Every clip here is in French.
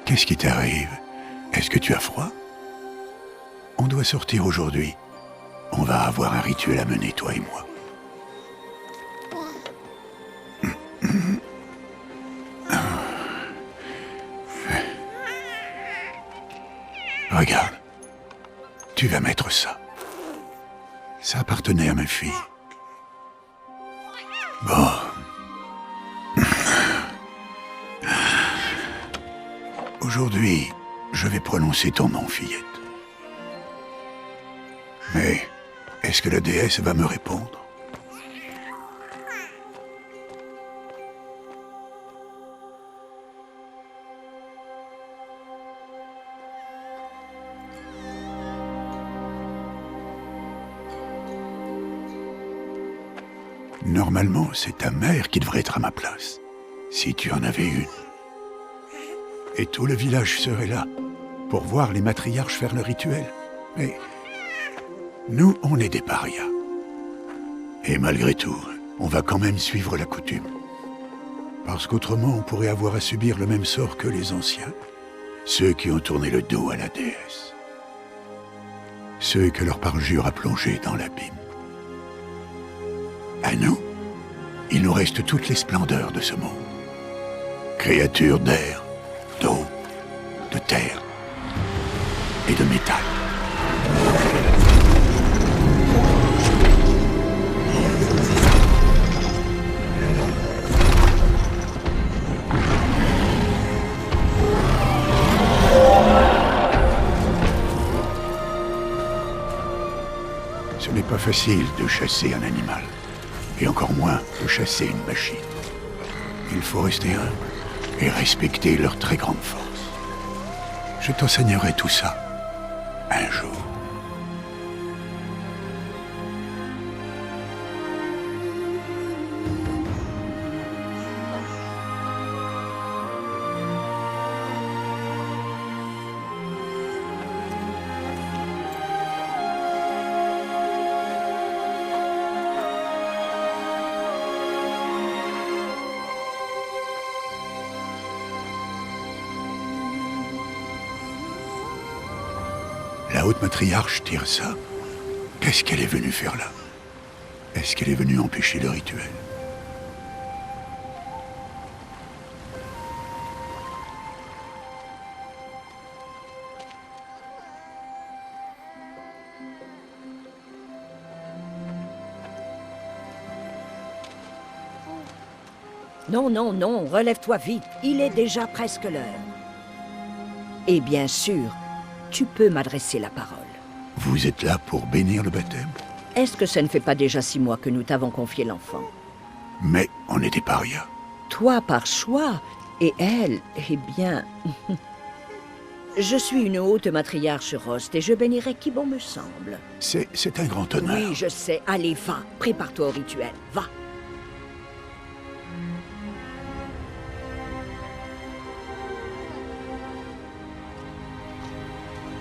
Qu'est-ce qui t'arrive? Est-ce que tu as froid? On doit sortir aujourd'hui. On va avoir un rituel à mener, toi et moi. Regarde. Tu vas mettre ça. Ça appartenait à ma fille. Bon. Aujourd'hui, je vais prononcer ton nom, fillette. Mais, est-ce que la déesse va me répondre? Normalement, c'est ta mère qui devrait être à ma place, si tu en avais une. Et tout le village serait là, pour voir les matriarches faire le rituel. Mais nous, on est des parias. Et malgré tout, on va quand même suivre la coutume. Parce qu'autrement, on pourrait avoir à subir le même sort que les anciens, ceux qui ont tourné le dos à la déesse. Ceux que leur parjure a plongés dans l'abîme. À nous, il nous reste toutes les splendeurs de ce monde. Créatures d'air, d'eau, de terre et de métal. Ce n'est pas facile de chasser un animal, et encore moins de chasser une machine. Il faut rester humble et respecter leur très grande force. Je t'enseignerai tout ça un jour. La haute matriarche Tirsa, qu'est-ce qu'elle est venue faire là? Est-ce qu'elle est venue empêcher le rituel? Non, non, non, relève-toi vite. Il est déjà presque l'heure. Et bien sûr, tu peux m'adresser la parole. Vous êtes là pour bénir le baptême? Est-ce que ça ne fait pas déjà 6 mois que nous t'avons confié l'enfant? Mais on est des parias. Toi par choix, et elle, eh bien... Je suis une haute matriarche Rost et je bénirai qui bon me semble. C'est un grand honneur. Oui, je sais. Allez, va. Prépare-toi au rituel. Va.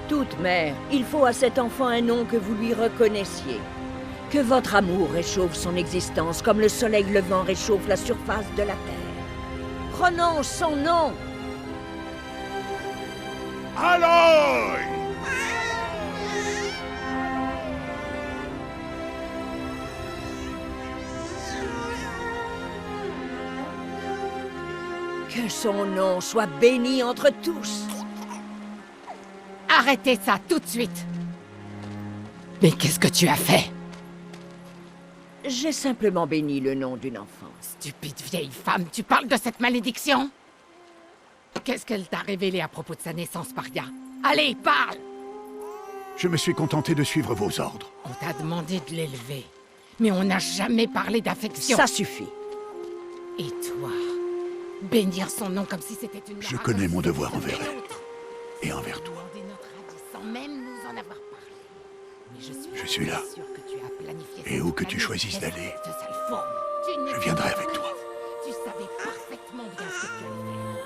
Toute mère, il faut à cet enfant un nom que vous lui reconnaissiez. Que votre amour réchauffe son existence comme le soleil levant réchauffe la surface de la terre. Prononce son nom. Aloy! Que son nom soit béni entre tous. Arrêtez ça tout de suite! Mais qu'est-ce que tu as fait? J'ai simplement béni le nom d'une enfant. Stupide vieille femme, tu parles de cette malédiction? Qu'est-ce qu'elle t'a révélé à propos de sa naissance, Paria? Allez, parle! Je me suis contenté de suivre vos ordres. On t'a demandé de l'élever, mais on n'a jamais parlé d'affection. Ça suffit. Et toi, bénir son nom comme si c'était une... Je connais mon devoir envers elle et envers toi. Sans même nous en avoir parlé. Mais Je suis là. sûre que tu as planifié Et où que tu choisisses d'aller, cette sale forme. Tu je viendrai avec toi. Tu savais parfaitement bien ce que tu allais faire.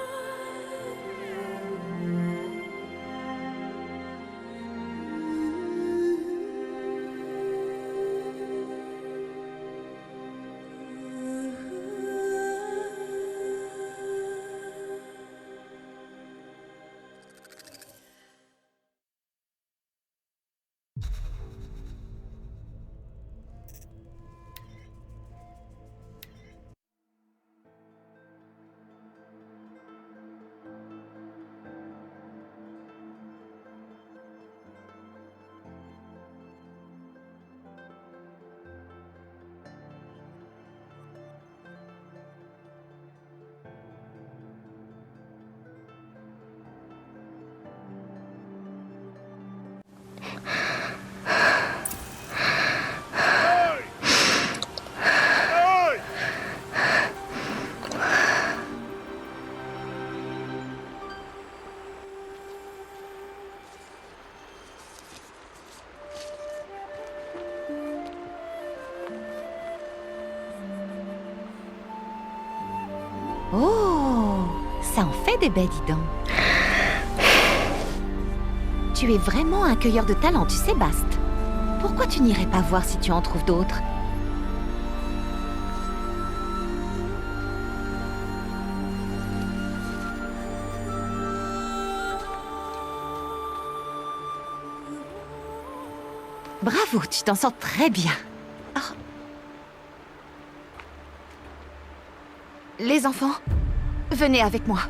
Oh, ça en fait des baies, dis donc. Tu es vraiment un cueilleur de talent, tu sais, Bast. Pourquoi tu n'irais pas voir si tu en trouves d'autres? Bravo, tu t'en sors très bien. Oh. Les enfants, venez avec moi.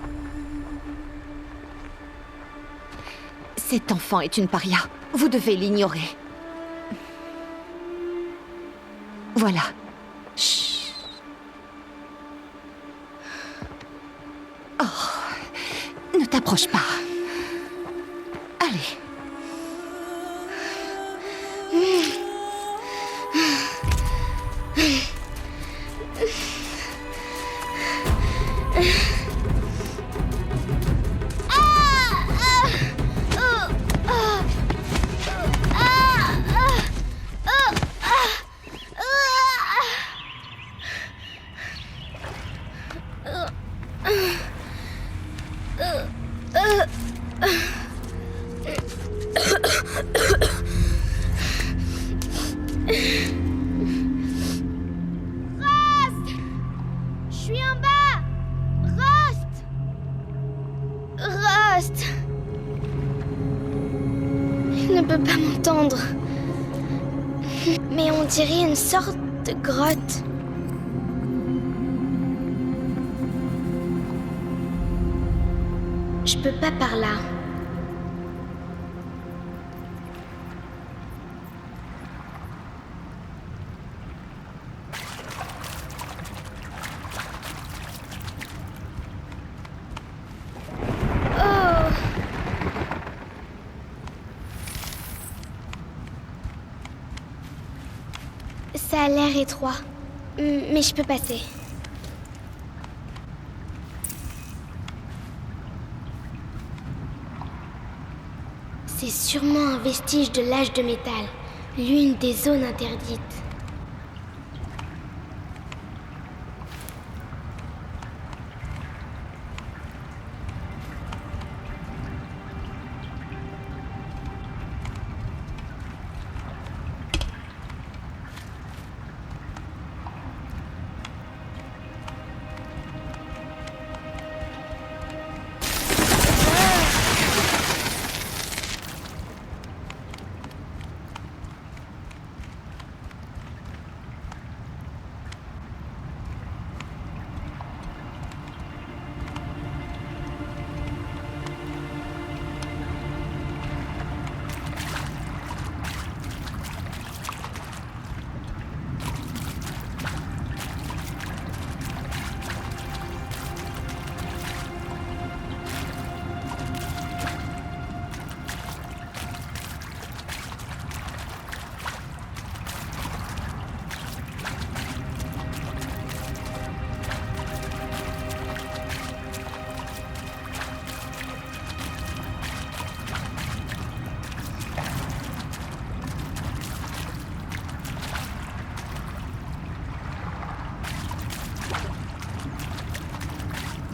Cet enfant est une paria. Vous devez l'ignorer. Voilà. Chut. Oh, ne t'approche pas. Allez. Il ne peut pas m'entendre. Mais on dirait une sorte de grotte. Je peux pas par là. Ça a l'air étroit, mais je peux passer. C'est sûrement un vestige de l'âge de métal, l'une des zones interdites.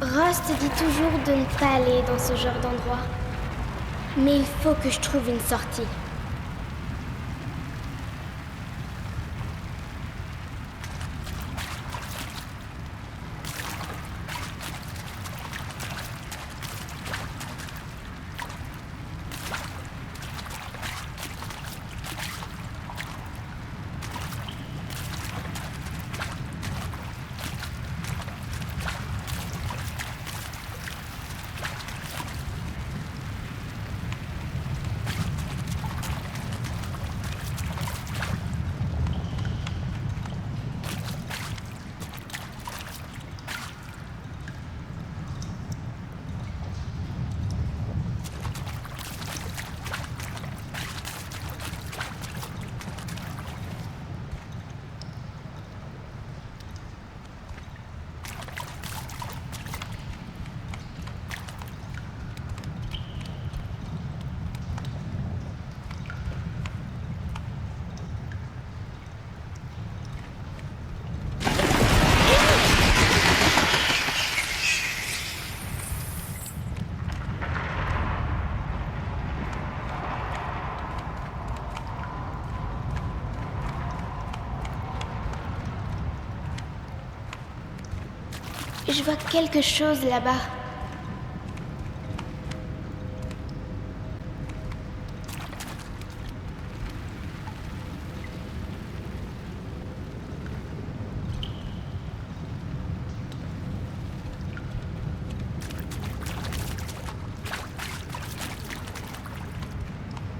Rost dit toujours de ne pas aller dans ce genre d'endroit. Mais il faut que je trouve une sortie. Je vois quelque chose là-bas.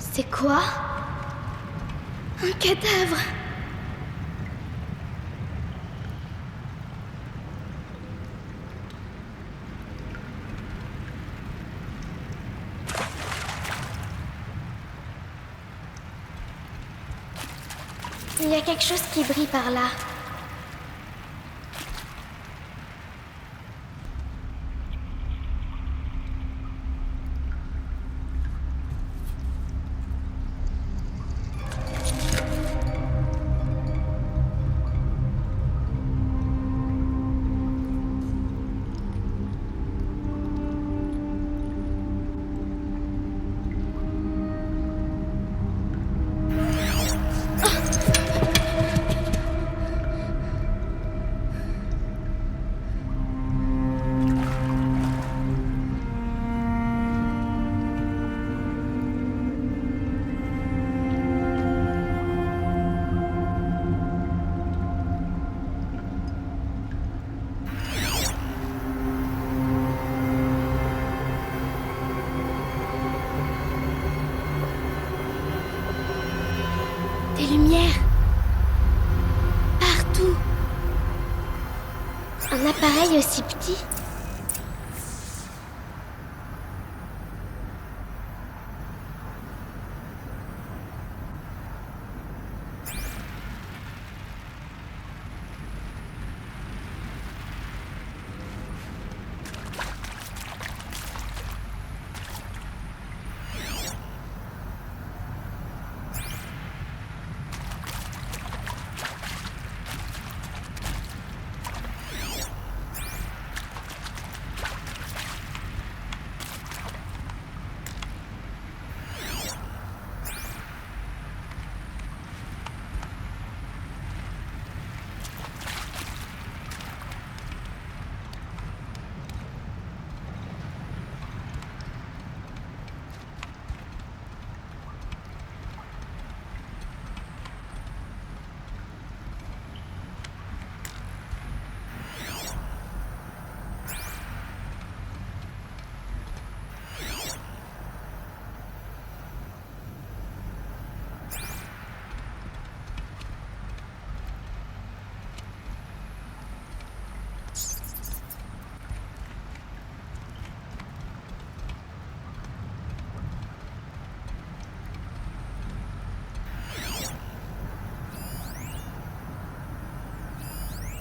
C'est quoi? Un cadavre! Il y a quelque chose qui brille par là. Des lumières. Partout. Un appareil aussi petit.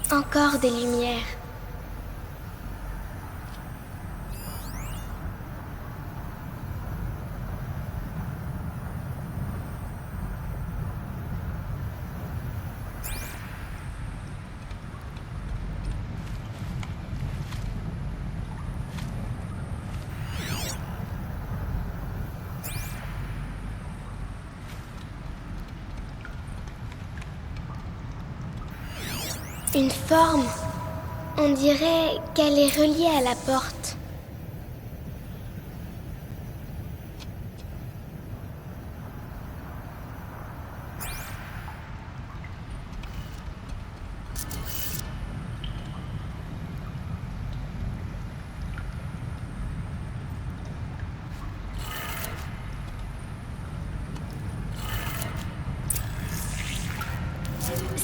Encore des lumières. Une forme. On dirait qu'elle est reliée à la porte.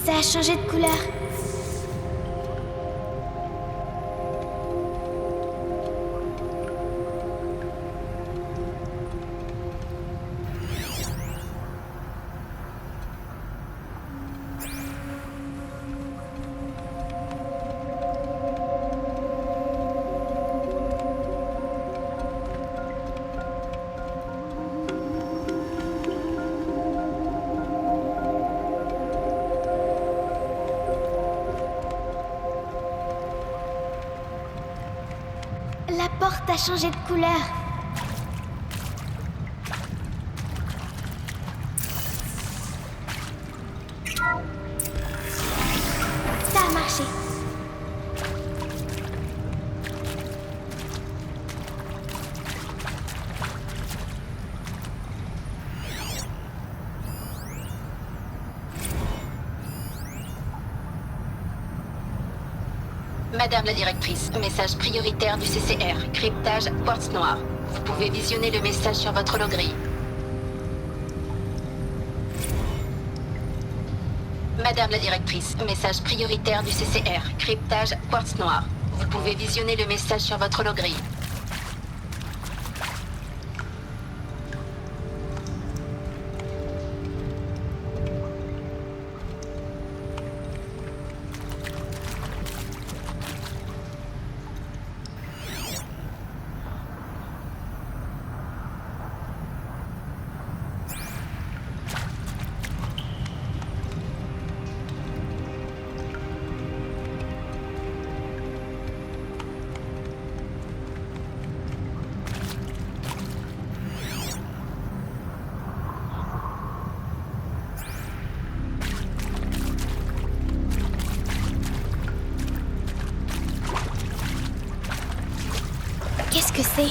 Ça a changé de couleur. La porte a changé de couleur. Ça a marché. Madame la directrice, message prioritaire du CCR, cryptage Quartz Noir. Vous pouvez visionner le message sur votre holographie. Madame la directrice, message prioritaire du CCR, cryptage Quartz Noir. Vous pouvez visionner le message sur votre holographie. Qu'est-ce que c'est?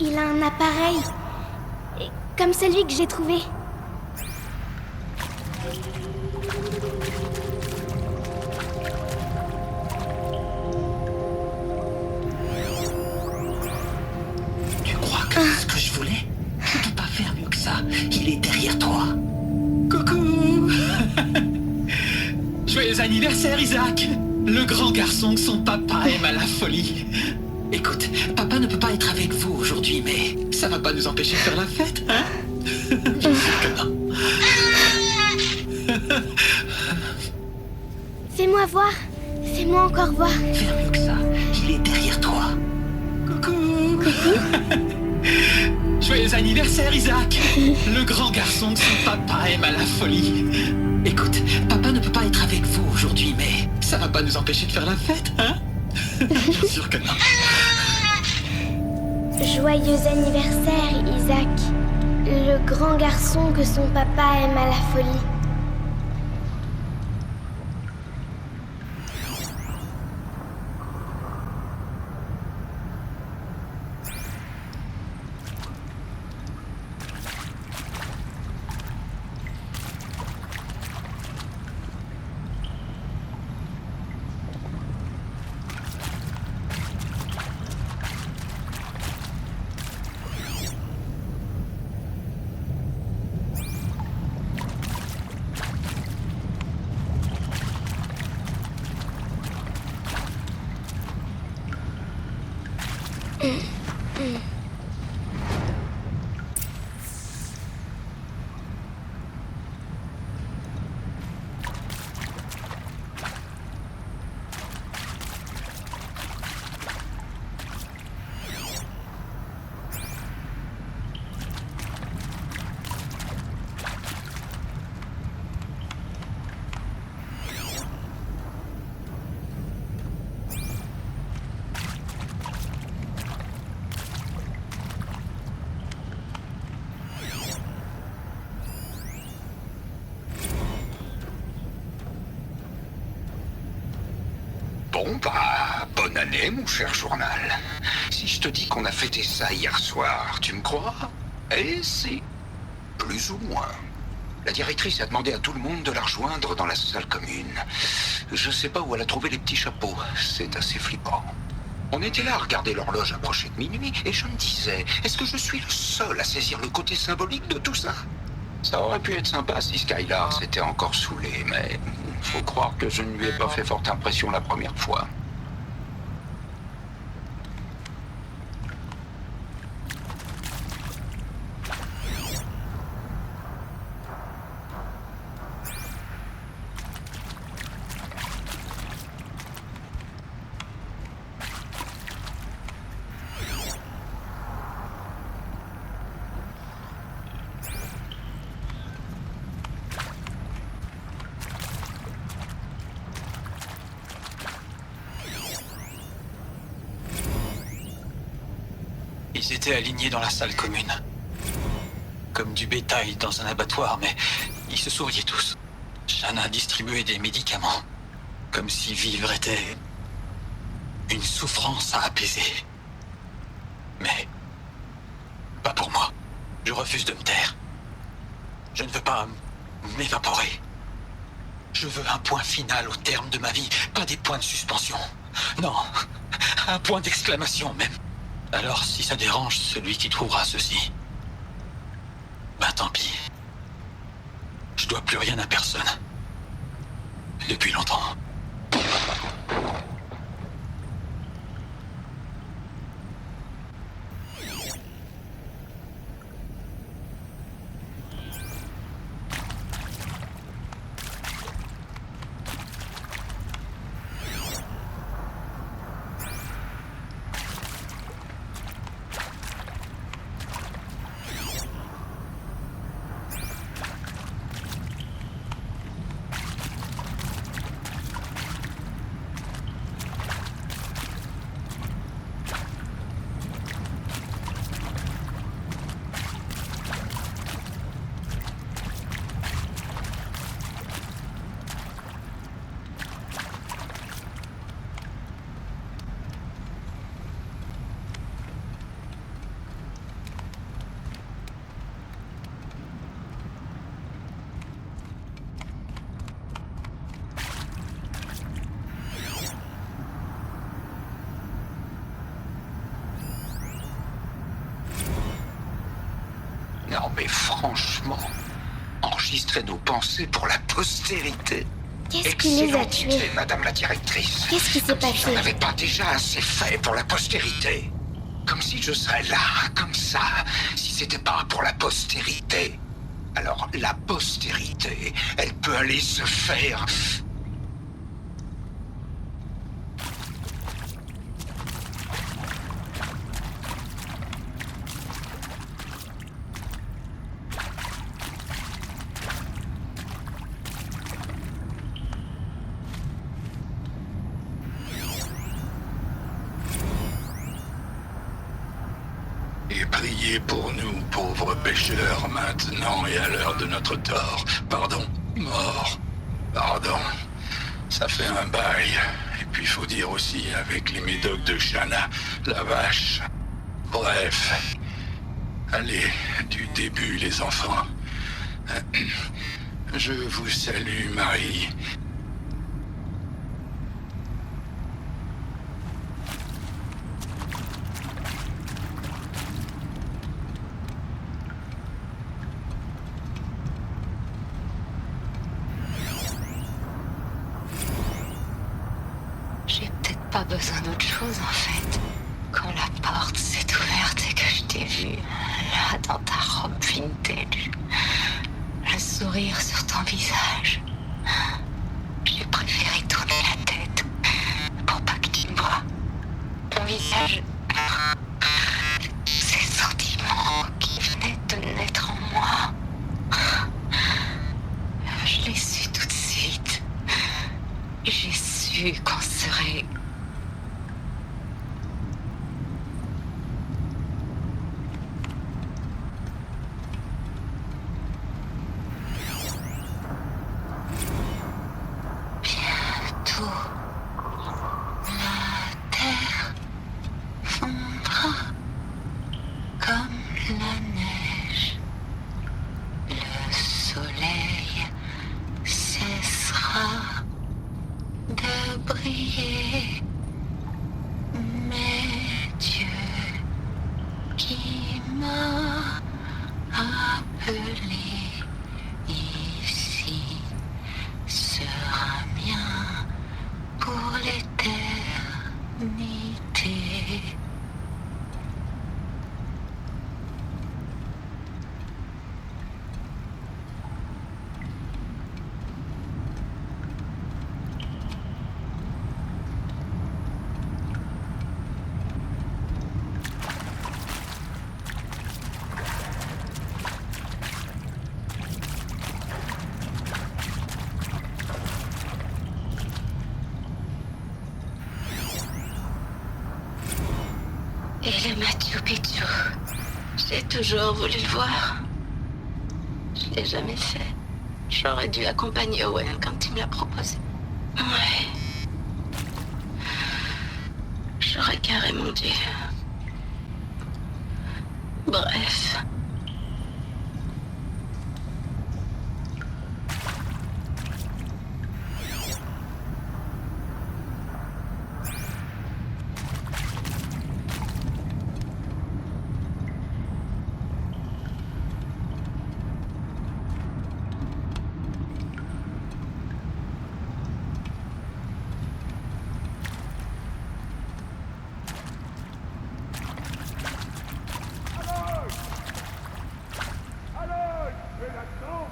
Il a un appareil. Comme celui que j'ai trouvé. Tu crois que c'est ce que je voulais? Je peux pas faire mieux que ça. Il est derrière toi. Coucou. Joyeux anniversaire, Isaac. Le grand garçon que son papa aime à la folie. Écoute, papa ne peut pas être avec vous aujourd'hui, mais ça va pas nous empêcher de faire la fête, hein? Je sais que non. Fais-moi voir. Fais-moi encore voir. Faire mieux que ça, il est derrière toi. Coucou. Joyeux anniversaire, Isaac. Le grand garçon que son papa aime à la folie. Écoute, papa ne peut pas être avec vous aujourd'hui, mais ça va pas nous empêcher de faire la fête, hein? Bien sûr que non. Joyeux anniversaire, Isaac. Le grand garçon que son papa aime à la folie. Bon, bah, bonne année, mon cher journal. Si je te dis qu'on a fêté ça hier soir, tu me crois? Eh si, plus ou moins. La directrice a demandé à tout le monde de la rejoindre dans la salle commune. Je sais pas où elle a trouvé les petits chapeaux, c'est assez flippant. On était là à regarder l'horloge approcher de minuit, et je me disais, est-ce que je suis le seul à saisir le côté symbolique de tout ça? Ça aurait pu être sympa si Skylar s'était encore saoulé, mais faut croire que je ne lui ai pas fait forte impression la première fois. Ils étaient alignés dans la salle commune. Comme du bétail dans un abattoir, mais ils se souriaient tous. Shanna distribuait des médicaments. Comme si vivre était une souffrance à apaiser. Mais pas pour moi. Je refuse de me taire. Je ne veux pas m'évaporer. Je veux un point final au terme de ma vie, pas des points de suspension. Non, un point d'exclamation même. Alors, si ça dérange celui qui trouvera ceci, ben tant pis. Je dois plus rien à personne. Depuis longtemps. Non mais franchement, enregistrer nos pensées pour la postérité. Qu'est-ce qui les a Excellente tués? idée, Madame la directrice. Qu'est-ce qui s'est Comme si passé? on n'avait pas déjà assez fait pour la postérité. Comme si je serais là, comme ça, si c'était pas pour la postérité. Alors, la postérité, elle peut aller se faire... Et priez pour nous, pauvres pécheurs, maintenant et à l'heure de notre tort. Pardon, mort. Pardon. Ça fait un bail. Et puis faut dire aussi, avec les médocs de Shanna, la vache. Bref. Allez, du début, les enfants. Je vous salue, Marie. J'ai peut-être pas besoin d'autre chose en fait. Quand la porte s'est ouverte et que je t'ai vu, là dans ta robe vintage, le sourire sur ton visage, j'ai préféré tourner la tête pour pas que tu me vois. Ton visage, ces sentiments qui venaient de naître en moi, je l'ai su tout de suite. J'ai su qu'on serait... Bientôt, la terre fondra comme la neige. Le soleil cessera de briller, mais Dieu qui m'a appelé ici sera mien pour l'éternité. Et le Machu Picchu, j'ai toujours voulu le voir. Je l'ai jamais fait. J'aurais dû accompagner Owen quand il me l'a proposé. Ouais. J'aurais carrément dû. Bref.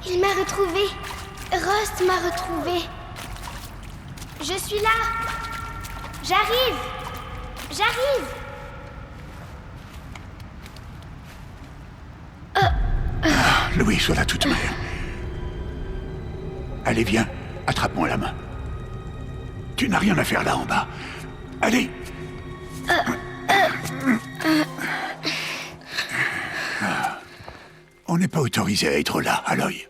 Il m'a retrouvé. Rust m'a retrouvé. Je suis là. J'arrive. J'arrive. Louis, sois la toute mère. Allez, viens. Attrape-moi la main. Tu n'as rien à faire là en bas. Allez. On n'est pas autorisé à être là, Aloy.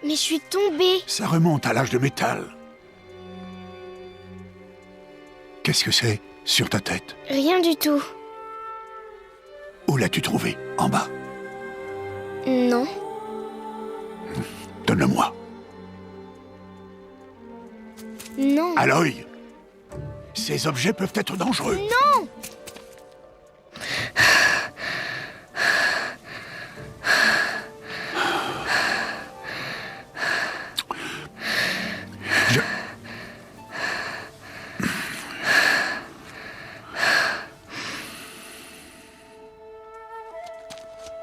Mais je suis tombée. Ça remonte à l'âge de métal. Qu'est-ce que c'est sur ta tête? Rien du tout. Où l'as-tu trouvé? En bas? Non. Donne-le-moi. Non. Aloy, ces objets peuvent être dangereux. Non.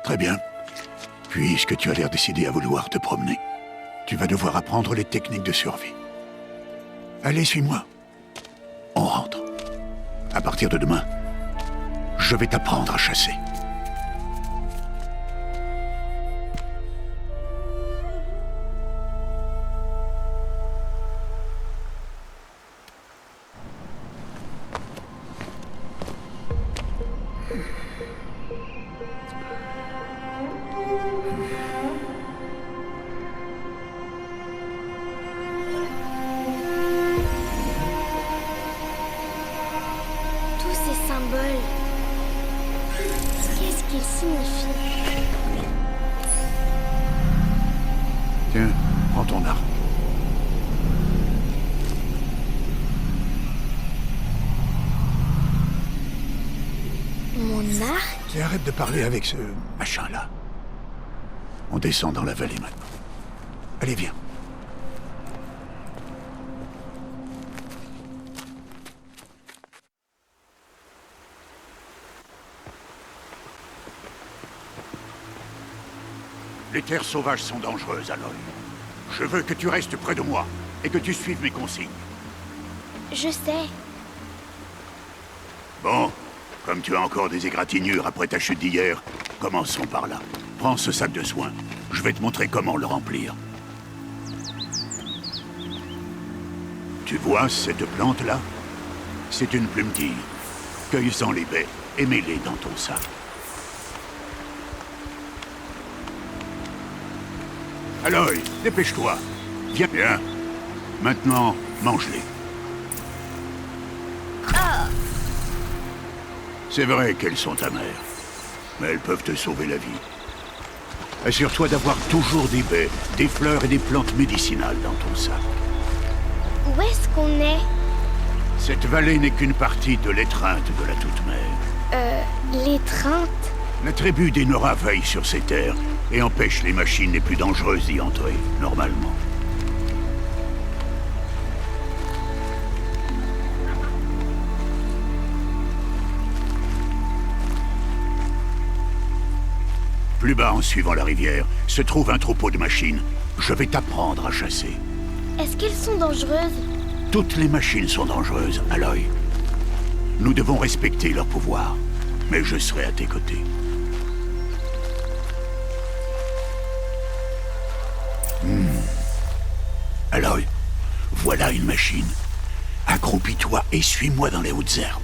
Très bien. Puisque tu as l'air décidé à vouloir te promener, tu vas devoir apprendre les techniques de survie. Allez, suis-moi. On rentre. À partir de demain, je vais t'apprendre à chasser. Tous ces symboles. Qu'est-ce qu'ils signifient? Tiens, prends ton arme. Mon arc? Et arrête de parler avec ce machin-là. On descend dans la vallée maintenant. Allez, viens. Les terres sauvages sont dangereuses, Aloy. Je veux que tu restes près de moi et que tu suives mes consignes. Je sais. Bon, comme tu as encore des égratignures après ta chute d'hier, commençons par là. Prends ce sac de soins. Je vais te montrer comment le remplir. Tu vois cette plante-là? C'est une plumetille. Cueille-en les baies et mets-les dans ton sac. Aloy, dépêche-toi. Viens bien. Maintenant, mange-les. C'est vrai qu'elles sont amères, mais elles peuvent te sauver la vie. Assure-toi d'avoir toujours des baies, des fleurs et des plantes médicinales dans ton sac. Où est-ce qu'on est? Cette vallée n'est qu'une partie de l'étreinte de la Toute-Mère. L'étreinte? La tribu des Nora veille sur ces terres et empêche les machines les plus dangereuses d'y entrer, normalement. Plus bas, en suivant la rivière, se trouve un troupeau de machines. Je vais t'apprendre à chasser. Est-ce qu'elles sont dangereuses? Toutes les machines sont dangereuses, Aloy. Nous devons respecter leur pouvoir, mais je serai à tes côtés. Aloy, voilà une machine. Accroupis-toi et suis-moi dans les hautes herbes.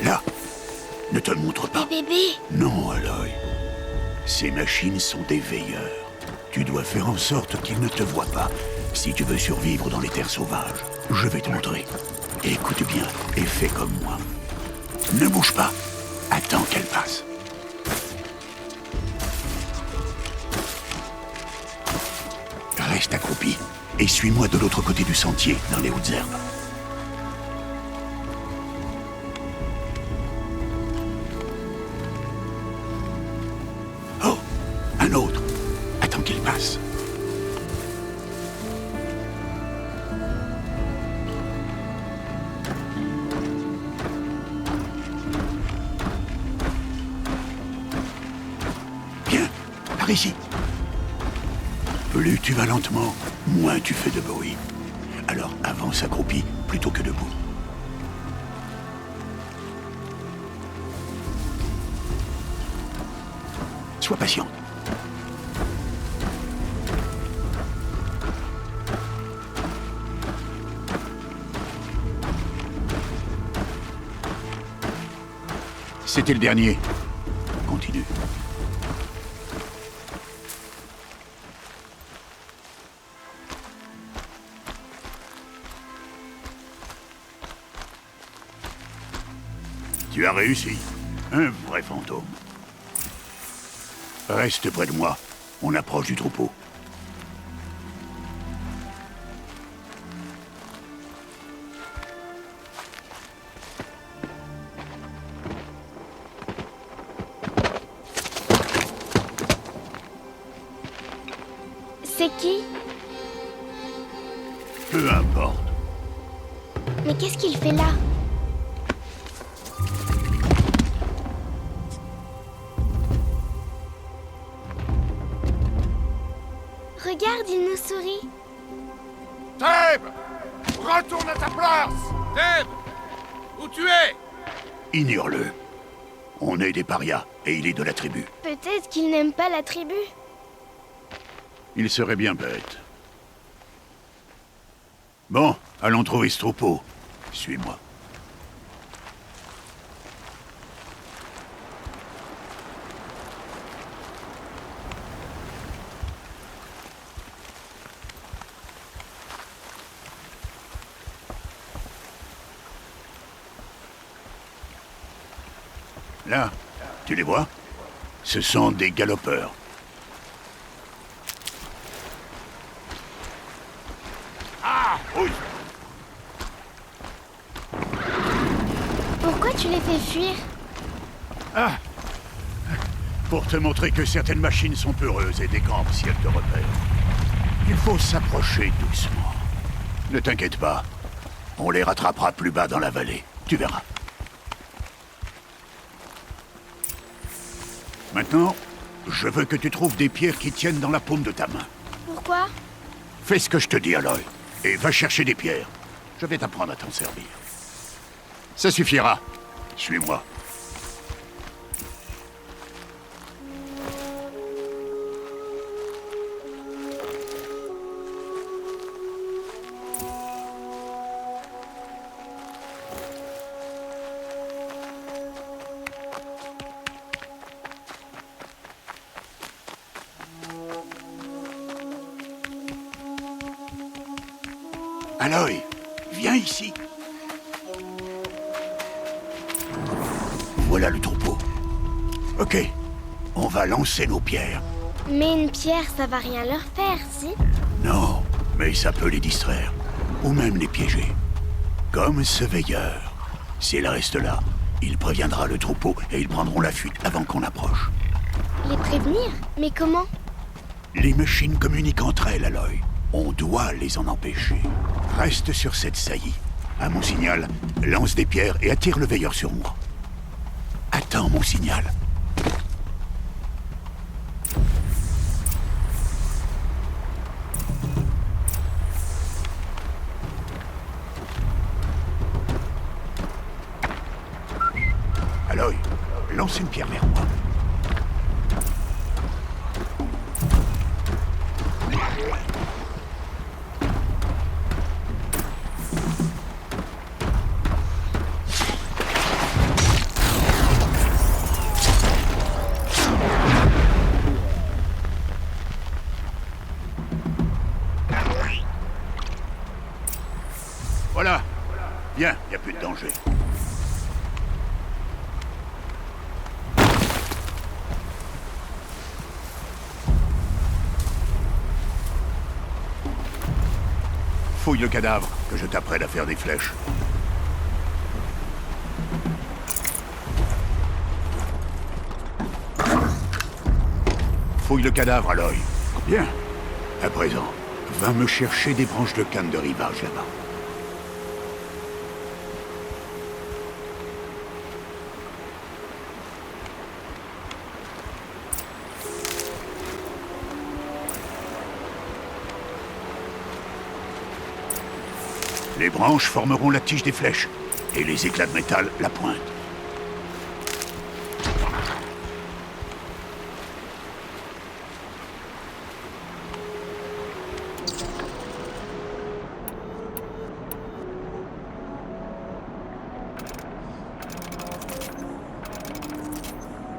Là, ne te montre pas. Des bébés? Non, Aloy. Ces machines sont des veilleurs. Tu dois faire en sorte qu'ils ne te voient pas si tu veux survivre dans les terres sauvages. Je vais te montrer. Écoute bien et fais comme moi. Ne bouge pas. Attends qu'elle passe. Reste accroupi et suis-moi de l'autre côté du sentier, dans les hautes herbes. Oh, un autre. Attends qu'il passe. Par ici. Plus tu vas lentement, moins tu fais de bruit. Alors avance accroupi plutôt que debout. Sois patient. C'était le dernier. Continue. Tu as réussi. Un vrai fantôme. Reste près de moi. On approche du troupeau. C'est qui? Peu importe. Mais qu'est-ce qu'il fait là? Regarde, il nous sourit. Thèbes! Retourne à ta place! Thèbes! Où tu es? Ignore-le. On est des parias, et il est de la tribu. Peut-être qu'il n'aime pas la tribu. Il serait bien bête. Bon, allons trouver ce troupeau. Suis-moi. Là, tu les vois? Ce sont des galopeurs. Ah, oui. Pourquoi tu les fais fuir? Ah! Pour te montrer que certaines machines sont peureuses et décampent si elles te repèrent. Il faut s'approcher doucement. Ne t'inquiète pas. On les rattrapera plus bas dans la vallée. Tu verras. Maintenant, je veux que tu trouves des pierres qui tiennent dans la paume de ta main. Pourquoi? Fais ce que je te dis, Aloy, et va chercher des pierres. Je vais t'apprendre à t'en servir. Ça suffira. Suis-moi. Aloy, viens ici. Voilà le troupeau. Ok, on va lancer nos pierres. Mais une pierre, ça va rien leur faire, si? Non, mais ça peut les distraire. Ou même les piéger. Comme ce veilleur. S'il reste là, il préviendra le troupeau et ils prendront la fuite avant qu'on approche. Les prévenir? Mais comment? Les machines communiquent entre elles, Aloy. On doit les en empêcher. Reste sur cette saillie. À mon signal, lance des pierres et attire le veilleur sur moi. Attends mon signal. Aloy, lance une pierre vers moi. Voilà. Bien, il n'y a plus de danger. Fouille le cadavre, que je t'apprenne à faire des flèches. Fouille le cadavre, Aloy. Bien. À présent, va me chercher des branches de canne de rivage là-bas. Les branches formeront la tige des flèches, et les éclats de métal la pointe.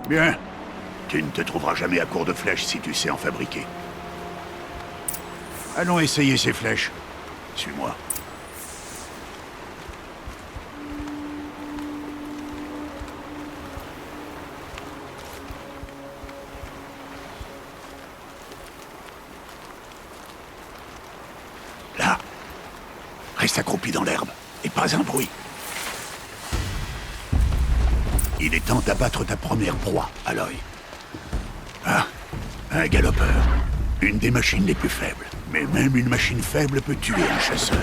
Bien. Tu ne te trouveras jamais à court de flèches si tu sais en fabriquer. Allons essayer ces flèches. Suis-moi. Là. Reste accroupi dans l'herbe. Et pas un bruit. Il est temps d'abattre ta première proie, Aloy. Ah, un galopeur. Une des machines les plus faibles. Mais même une machine faible peut tuer un chasseur,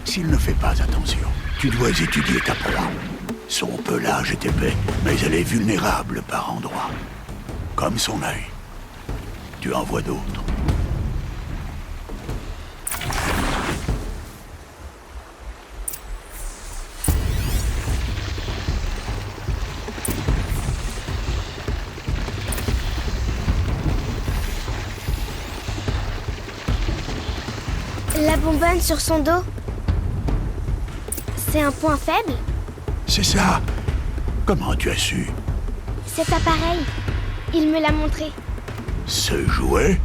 s'il ne fait pas attention. Tu dois étudier ta proie. Son pelage est épais, mais elle est vulnérable par endroits. Comme son œil. Tu en vois d'autres. La bonbonne sur son dos, c'est un point faible? C'est ça. Comment tu as su? Cet appareil, il me l'a montré. Ce jouet?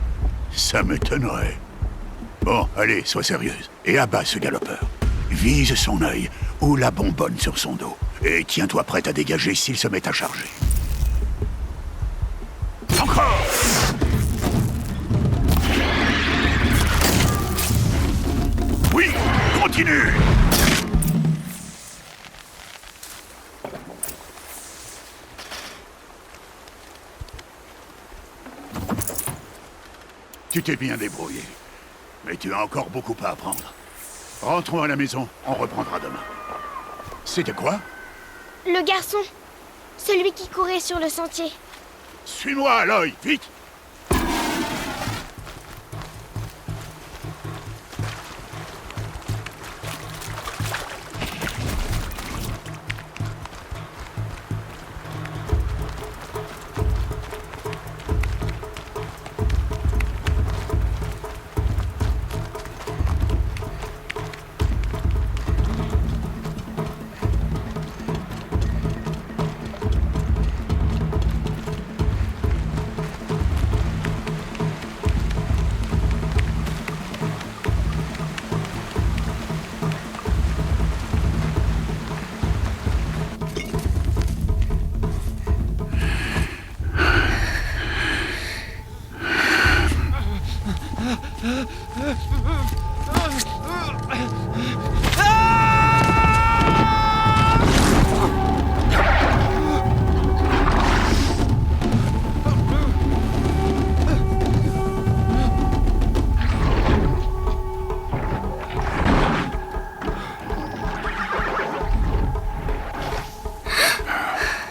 Ça m'étonnerait. Bon, allez, sois sérieuse. Et abat ce galopeur. Vise son œil ou la bonbonne sur son dos. Et tiens-toi prête à dégager s'il se met à charger. Encore! Oui, continue! Tu t'es bien débrouillé. Mais tu as encore beaucoup à apprendre. Rentrons à la maison, on reprendra demain. C'était quoi? Le garçon, celui qui courait sur le sentier. Suis-moi, Aloy, vite!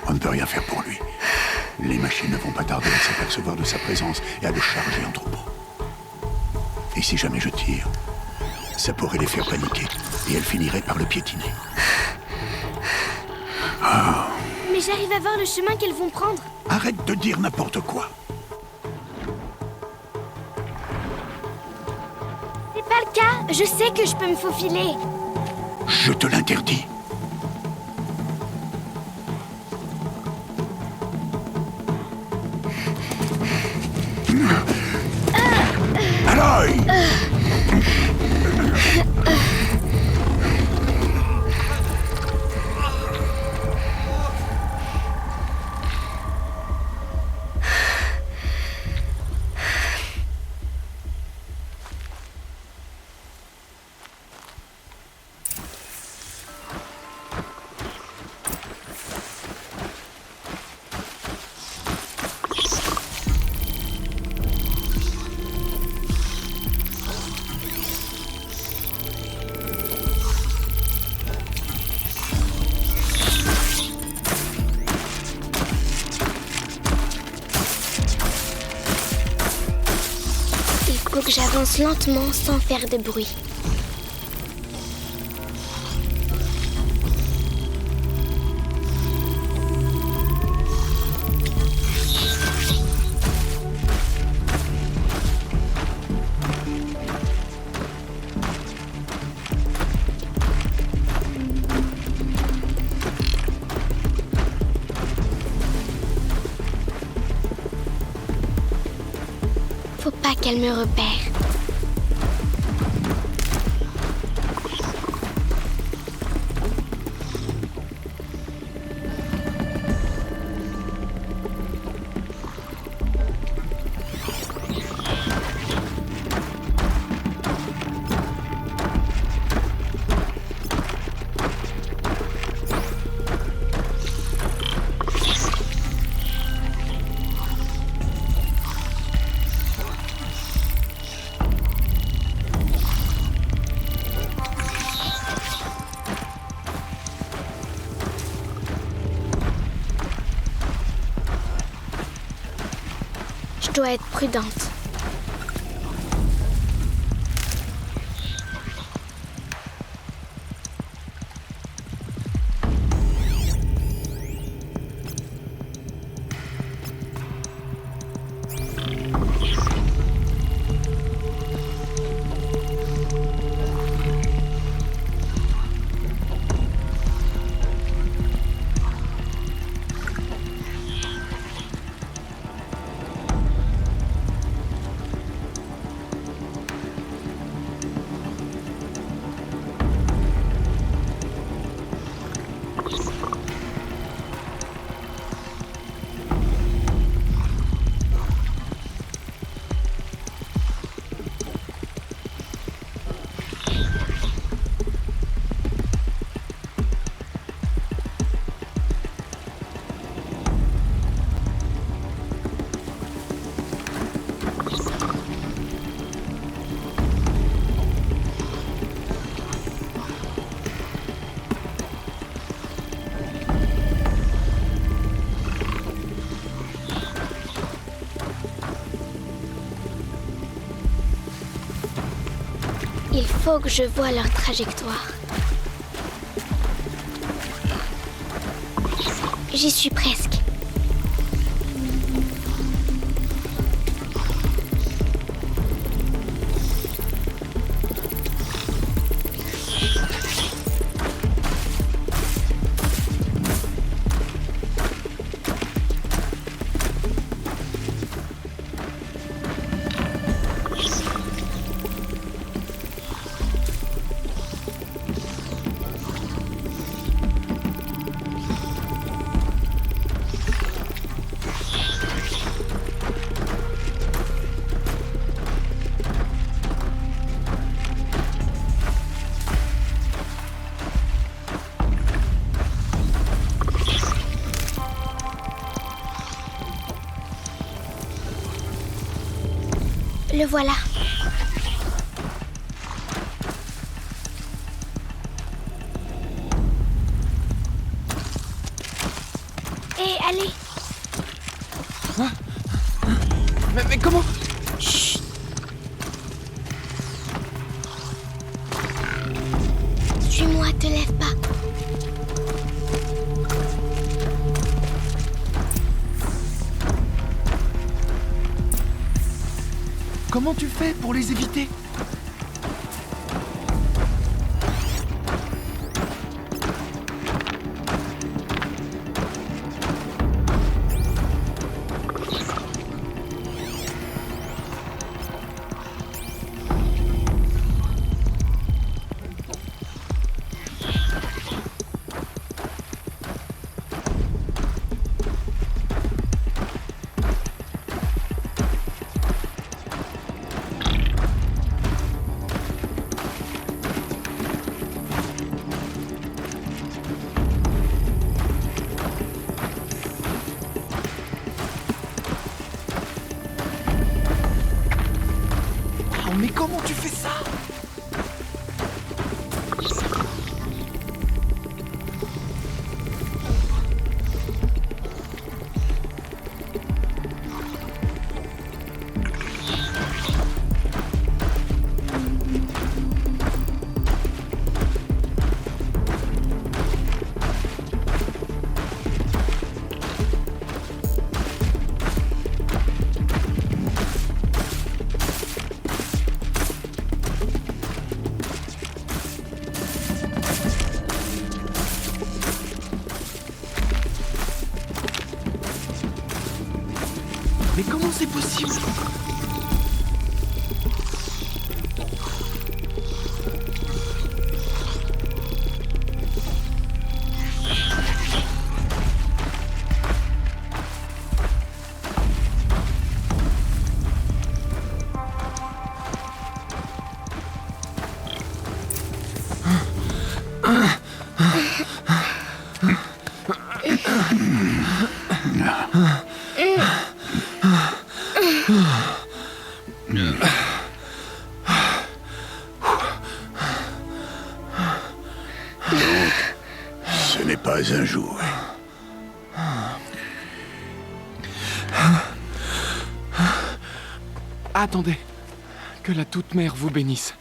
On ne peut rien faire pour lui. Les machines ne vont pas tarder à s'apercevoir de sa présence et à le charger en troupeau. Et si jamais je tire, ça pourrait les faire paniquer et elles finiraient par le piétiner. Oh. Mais j'arrive à voir le chemin qu'elles vont prendre. Arrête de dire n'importe quoi. C'est pas le cas, je sais que je peux me faufiler. Je te l'interdis. Aloy! Il faut que j'avance lentement sans faire de bruit. pas qu'elle me repère. Je dois être prudente. Il faut que je voie leur trajectoire. J'y suis presque. Le voilà. Hé, allez. Mais comment? Chut. Suis-moi, te lève pas. Comment tu fais pour les éviter? Mais comment tu fais ça? Mais comment c'est possible? ouais. Attendez. Que la Toute-Mère vous bénisse.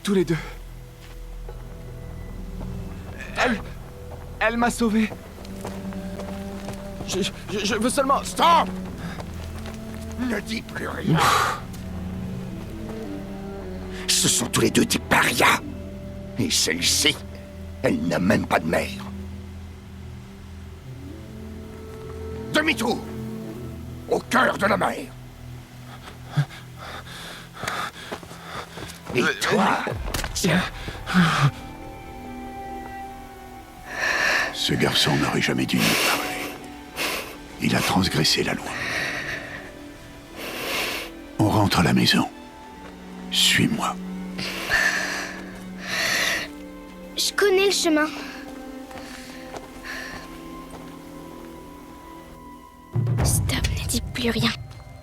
Tous les deux. Elle m'a sauvé. Je veux seulement... Stop! Ne dis plus rien. Ce sont tous les deux des parias. Et celle-ci, elle n'a même pas de mère. Demi-tour! Au cœur de la mer. Et toi, tiens. Ce garçon n'aurait jamais dû nous parler. Il a transgressé la loi. On rentre à la maison. Suis-moi. Je connais le chemin. Stop, ne dis plus rien.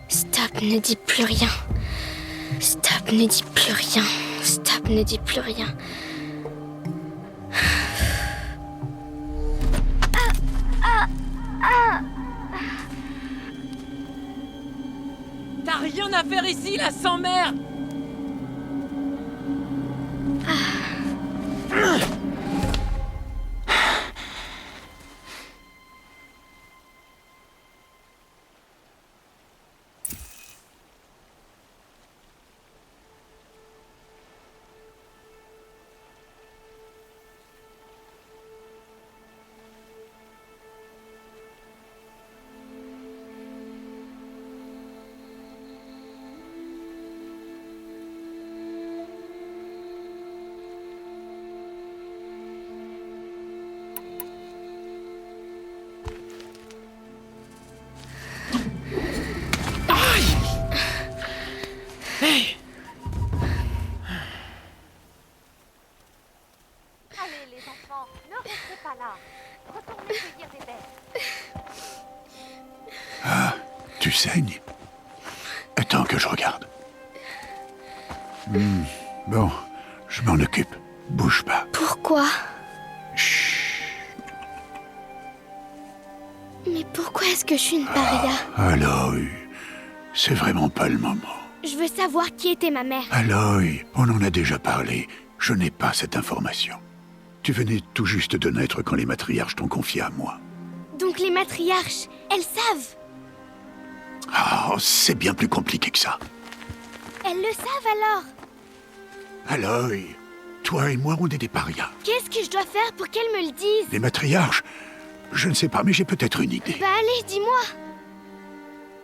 Stop, ne dis plus rien. Stop, ne dis plus rien. Stop, ne dis plus rien. T'as rien à faire ici, la sans-merde! Tu saignes? Attends que je regarde. Bon, je m'en occupe. Bouge pas. Pourquoi? Chut. Mais pourquoi est-ce que je suis une paria? Aloy, c'est vraiment pas le moment. Je veux savoir qui était ma mère. Aloy, on en a déjà parlé. Je n'ai pas cette information. Tu venais tout juste de naître quand les matriarches t'ont confié à moi. Donc les matriarches, elles savent? Ah, c'est bien plus compliqué que ça. Elles le savent alors? Aloy, toi et moi, on est des parias. Qu'est-ce que je dois faire pour qu'elles me le disent? Les matriarches, je ne sais pas, mais j'ai peut-être une idée. Bah allez, dis-moi.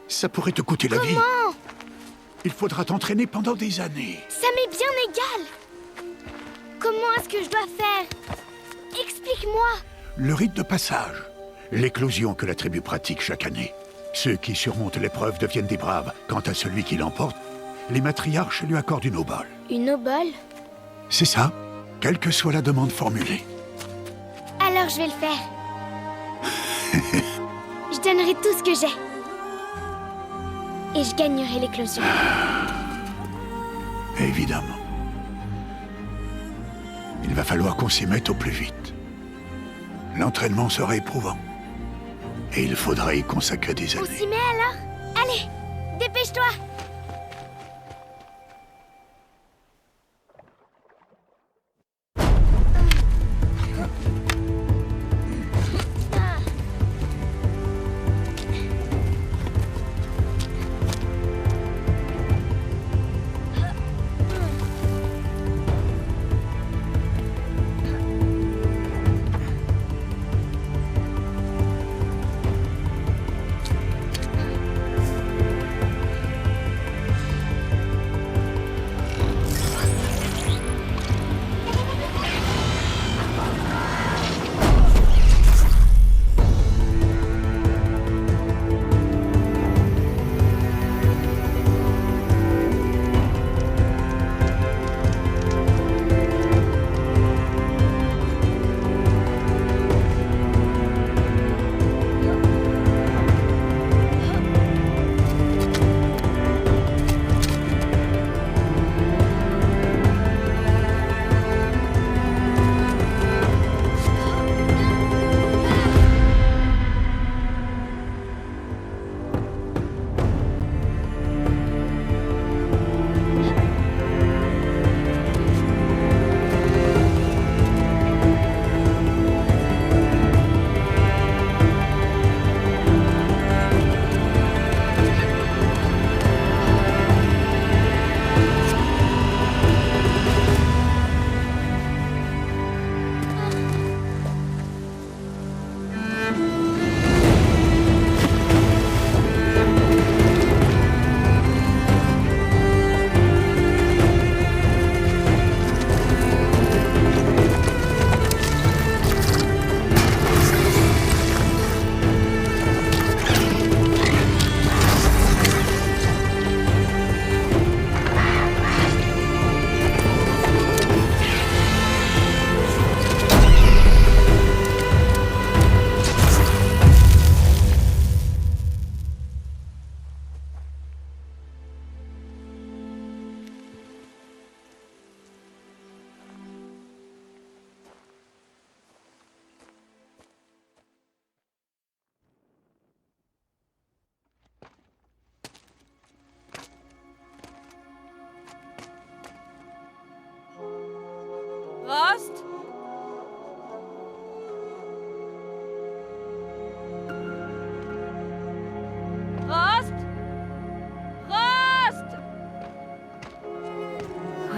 Ça pourrait te coûter la vie. Comment? Il faudra t'entraîner pendant des années. Ça m'est bien égal. Comment est-ce que je dois faire? Explique-moi. Le rite de passage. L'éclosion que la tribu pratique chaque année. Ceux qui surmontent l'épreuve deviennent des braves. Quant à celui qui l'emporte, les matriarches lui accordent une obole. Une obole? C'est ça, quelle que soit la demande formulée. Alors je vais le faire. Je donnerai tout ce que j'ai. Et je gagnerai l'éclosion. Évidemment. Il va falloir qu'on s'y mette au plus vite. L'entraînement sera éprouvant. Et il faudra y consacrer des années. On s'y met alors? Allez, dépêche-toi!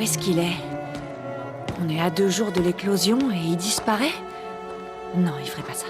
est-ce qu'il est? On est à 2 jours de l'éclosion et il disparaît? Non, il ferait pas ça.